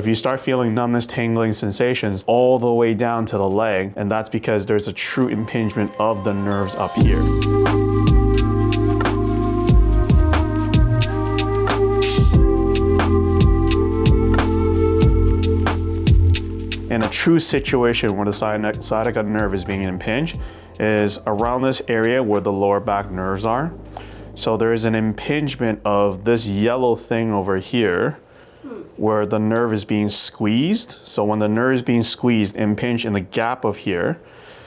If you start feeling numbness, tingling sensations all the way down to the leg, and that's because there's a true impingement of the nerves up here. In a true situation where the sciatica nerve is being impinged is around this area where the lower back nerves are. So there is an impingement of this yellow thing over here where the nerve is being squeezed. So when the nerve is being squeezed, impinged in the gap of here.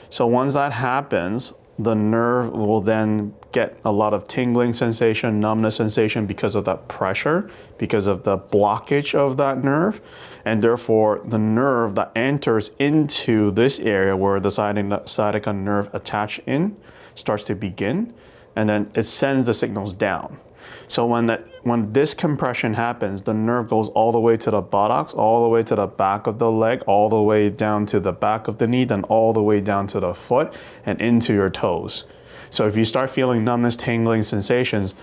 So once that happens, the nerve will then get a lot of tingling sensation, numbness sensation because of that pressure, because of the blockage of that nerve. And therefore, the nerve that enters into this area where the sciatica nerve attached in starts to begin, and then it sends the signals down. So when this compression happens, the nerve goes all the way to the buttocks, all the way to the back of the leg, all the way down to the back of the knee, then all the way down to the foot and into your toes. So if you start feeling numbness, tingling sensations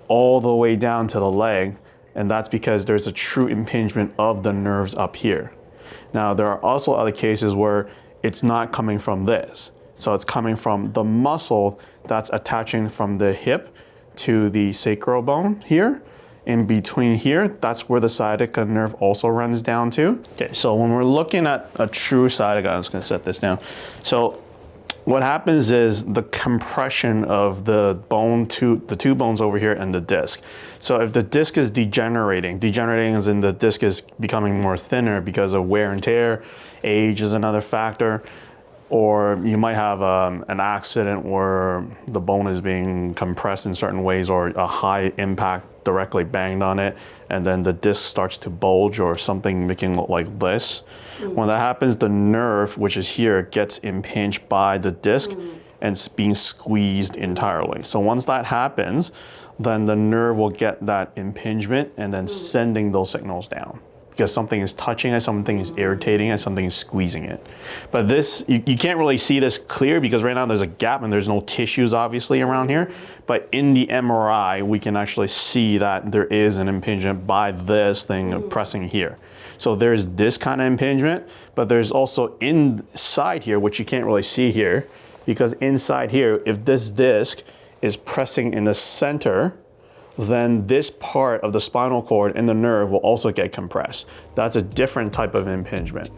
all the way down to the leg, and that's because there's a true impingement of the nerves up here. Now, there are also other cases where it's not coming from this. So it's coming from the muscle that's attaching from the hip to the sacral bone here. In between here, that's where the sciatica nerve also runs down to. Okay, so when we're looking at a true sciatica, I'm just gonna set this down. So what happens is the compression of the two bones over here and the disc. So if the disc is degenerating as in the disc is becoming more thinner because of wear and tear, age is another factor, or you might have an accident where the bone is being compressed in certain ways or a high impact directly banged on it, and then the disc starts to bulge or something making it look like this. When that happens, the nerve, which is here, gets impinged by the disc and it's being squeezed entirely. So once that happens, then the nerve will get that impingement and then sending those signals down, because something is touching it, something is irritating it, something is squeezing it. But this, you can't really see this clear because right now there's a gap and there's no tissues obviously around here. But in the MRI, we can actually see that there is an impingement by this thing pressing here. So there's this kind of impingement, but there's also inside here, which you can't really see here, because inside here, if this disc is pressing in the center, then this part of the spinal cord and the nerve will also get compressed. That's a different type of impingement.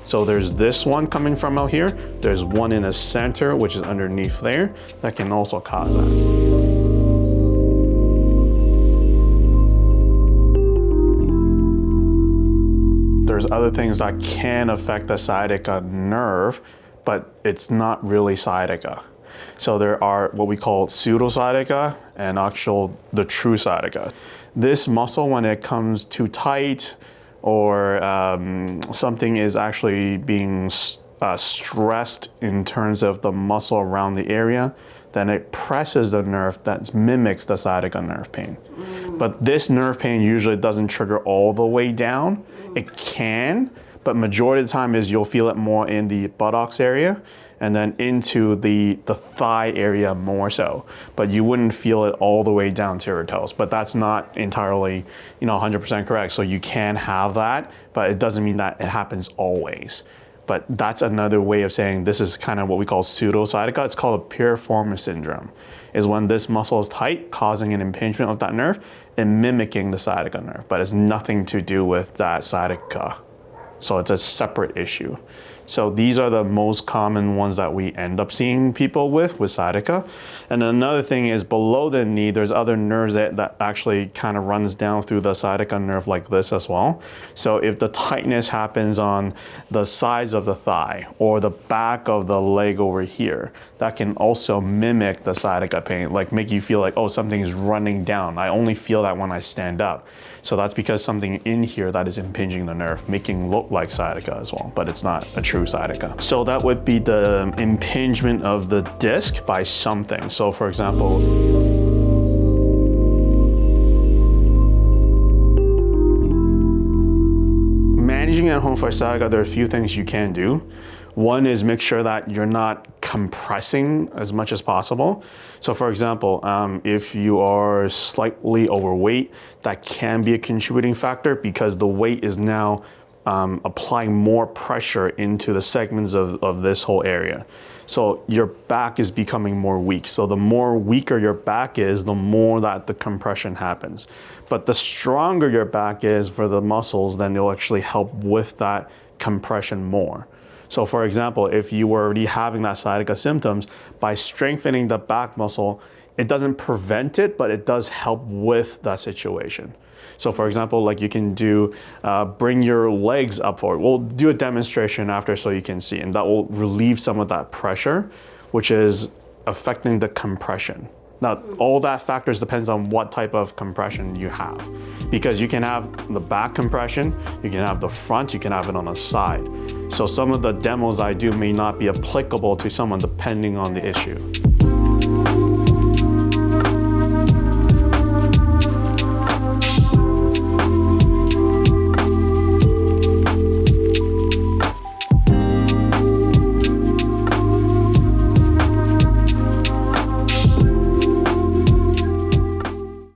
So there's this one coming from out here. There's one in the center, which is underneath there, that can also cause that. There's other things that can affect the sciatica nerve, but it's not really sciatica. So there are what we call pseudo-sciatica and the true sciatica. This muscle, when it comes too tight or something is actually being stressed in terms of the muscle around the area, then it presses the nerve that mimics the sciatica nerve pain. But this nerve pain usually doesn't trigger all the way down. It can, but majority of the time is you'll feel it more in the buttocks area and then into the thigh area more so. But you wouldn't feel it all the way down to your toes. But that's not entirely 100% correct. So you can have that, but it doesn't mean that it happens always. But that's another way of saying this is kind of what we call pseudo-sciatica. It's called a piriformis syndrome, is when this muscle is tight, causing an impingement of that nerve and mimicking the sciatica nerve, but it's nothing to do with that sciatica. So it's a separate issue. So these are the most common ones that we end up seeing people with sciatica. And another thing is below the knee, there's other nerves that actually kind of runs down through the sciatica nerve like this as well. So if the tightness happens on the sides of the thigh or the back of the leg over here, that can also mimic the sciatica pain, like make you feel like, oh, something is running down. I only feel that when I stand up. So that's because something in here that is impinging the nerve, making look like sciatica as well, but it's not a true sciatica. So that would be the impingement of the disc by something. So for example, managing at home for sciatica, there are a few things you can do. One is make sure that you're not compressing as much as possible. So for example, if you are slightly overweight, that can be a contributing factor because the weight is now applying more pressure into the segments of this whole area. So your back is becoming more weak. So the more weaker your back is, the more that the compression happens. But the stronger your back is for the muscles, then it'll actually help with that compression more. So for example, if you were already having that sciatica symptoms, by strengthening the back muscle, it doesn't prevent it, but it does help with that situation. So for example, like you can do, bring your legs up forward. We'll do a demonstration after so you can see, and that will relieve some of that pressure, which is affecting the compression. Now, all that factors depends on what type of compression you have. Because you can have the back compression, you can have the front, you can have it on the side. So some of the demos I do may not be applicable to someone depending on the issue.